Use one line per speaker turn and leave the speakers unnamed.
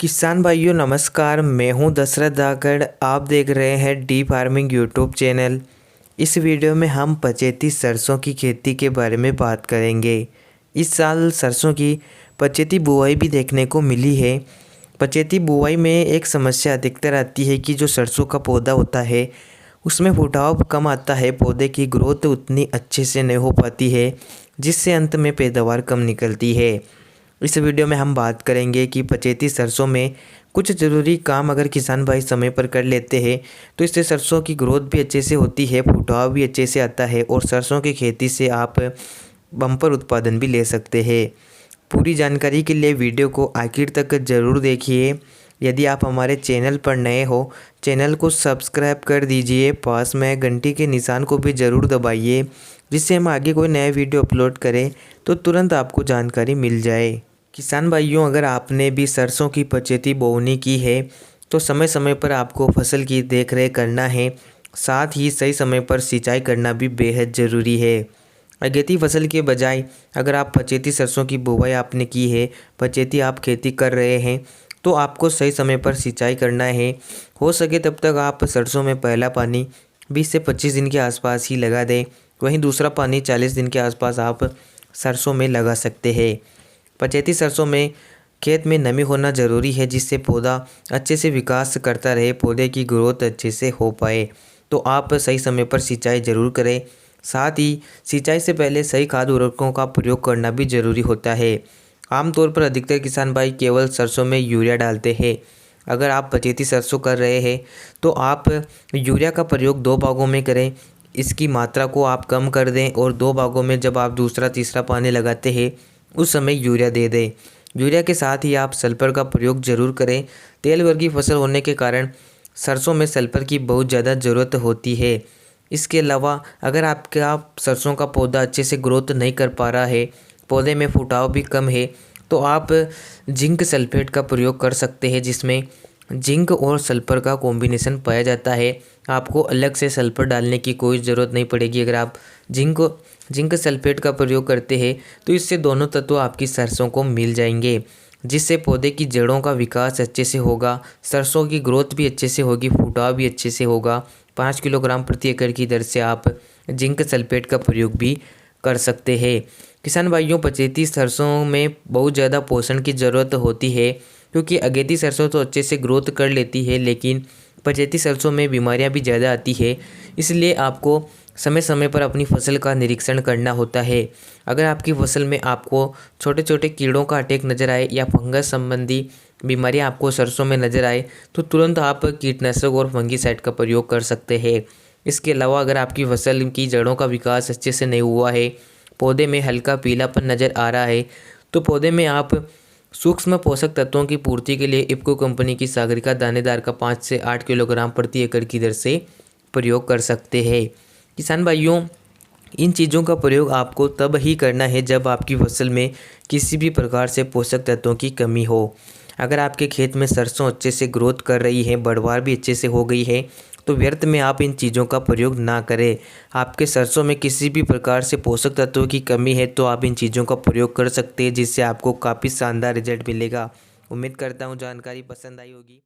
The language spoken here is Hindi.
किसान भाइयों नमस्कार। मैं हूं दशरथ धाकड़। आप देख रहे हैं डी फार्मिंग यूट्यूब चैनल। इस वीडियो में हम पचेती सरसों की खेती के बारे में बात करेंगे। इस साल सरसों की पचेती बुआई भी देखने को मिली है। पचेती बुआई में एक समस्या अधिकतर आती है कि जो सरसों का पौधा होता है उसमें फुटाव कम आता है, पौधे की ग्रोथ उतनी अच्छे से नहीं हो पाती है, जिससे अंत में पैदावार कम निकलती है। इस वीडियो में हम बात करेंगे कि पचेती सरसों में कुछ ज़रूरी काम अगर किसान भाई समय पर कर लेते हैं तो इससे सरसों की ग्रोथ भी अच्छे से होती है, फुटाव भी अच्छे से आता है और सरसों की खेती से आप बम्पर उत्पादन भी ले सकते हैं। पूरी जानकारी के लिए वीडियो को आखिर तक ज़रूर देखिए। यदि आप हमारे चैनल पर नए हो, चैनल को सब्सक्राइब कर दीजिए, पास में घंटी के निशान को भी ज़रूर दबाइए, जिससे हम आगे कोई नया वीडियो अपलोड करें तो तुरंत आपको जानकारी मिल जाए। किसान भाइयों, अगर आपने भी सरसों की पचेती बोवनी की है तो समय समय पर आपको फसल की देखरेख करना है, साथ ही सही समय पर सिंचाई करना भी बेहद ज़रूरी है। अगेती फसल के बजाय अगर आप पचेती सरसों की बुवाई आपने की है, पचेती आप खेती कर रहे हैं, तो आपको सही समय पर सिंचाई करना है। हो सके तब तक आप सरसों में पहला पानी 20 से 25 दिन के आसपास ही लगा दें, वहीं दूसरा पानी 40 दिन के आसपास आप सरसों में लगा सकते हैं। पचेती सरसों में खेत में नमी होना ज़रूरी है, जिससे पौधा अच्छे से विकास करता रहे, पौधे की ग्रोथ अच्छे से हो पाए। तो आप सही समय पर सिंचाई ज़रूर करें। साथ ही सिंचाई से पहले सही खाद उर्वरकों का प्रयोग करना भी ज़रूरी होता है। आमतौर पर अधिकतर किसान भाई केवल सरसों में यूरिया डालते हैं। अगर आप पचेती सरसों कर रहे हैं तो आप यूरिया का प्रयोग 2 भागों में करें। इसकी मात्रा को आप कम कर दें और 2 भागों में जब आप दूसरा तीसरा पानी लगाते हैं उस समय यूरिया दे दें। यूरिया के साथ ही आप सल्फर का प्रयोग ज़रूर करें। तेल वर्गीय फसल होने के कारण सरसों में सल्फर की बहुत ज़्यादा ज़रूरत होती है। इसके अलावा अगर आपका सरसों का पौधा अच्छे से ग्रोथ नहीं कर पा रहा है, पौधे में फुटाव भी कम है, तो आप जिंक सल्फेट का प्रयोग कर सकते हैं, जिसमें जिंक और सल्फर का कॉम्बिनेशन पाया जाता है। आपको अलग से सल्फर डालने की कोई ज़रूरत नहीं पड़ेगी। अगर आप जिंक सल्फेट का प्रयोग करते हैं तो इससे दोनों तत्व आपकी सरसों को मिल जाएंगे, जिससे पौधे की जड़ों का विकास अच्छे से होगा, सरसों की ग्रोथ भी अच्छे से होगी, फुटाव भी अच्छे से होगा। 5 किलोग्राम प्रति एकड़ की दर से आप जिंक सल्फेट का प्रयोग भी कर सकते हैं। किसान भाइयों, पचेती सरसों में बहुत ज़्यादा पोषण की ज़रूरत होती है, क्योंकि अगेती सरसों तो अच्छे से ग्रोथ कर लेती है, लेकिन पचेती सरसों में बीमारियां भी ज़्यादा आती है। इसलिए आपको समय समय पर अपनी फसल का निरीक्षण करना होता है। अगर आपकी फसल में आपको छोटे छोटे कीड़ों का अटैक नज़र आए या फंगस संबंधी बीमारियां आपको सरसों में नज़र आए तो तुरंत आप कीटनाशक और फंगीसाइड का प्रयोग कर सकते हैं। इसके अलावा अगर आपकी फसल की जड़ों का विकास अच्छे से नहीं हुआ है, पौधे में हल्का पीलापन नज़र आ रहा है, तो पौधे में आप सूक्ष्म पोषक तत्वों की पूर्ति के लिए इफ्को कंपनी की सागरिका दानेदार का 5 से 8 किलोग्राम प्रति एकड़ की दर से प्रयोग कर सकते हैं। किसान भाइयों, इन चीज़ों का प्रयोग आपको तब ही करना है जब आपकी फसल में किसी भी प्रकार से पोषक तत्वों की कमी हो। अगर आपके खेत में सरसों अच्छे से ग्रोथ कर रही है, बढ़वार भी अच्छे से हो गई है, तो व्यर्थ में आप इन चीज़ों का प्रयोग ना करें। आपके सरसों में किसी भी प्रकार से पोषक तत्वों की कमी है तो आप इन चीज़ों का प्रयोग कर सकते हैं, जिससे आपको काफ़ी शानदार रिजल्ट मिलेगा। उम्मीद करता हूँ जानकारी पसंद आई होगी।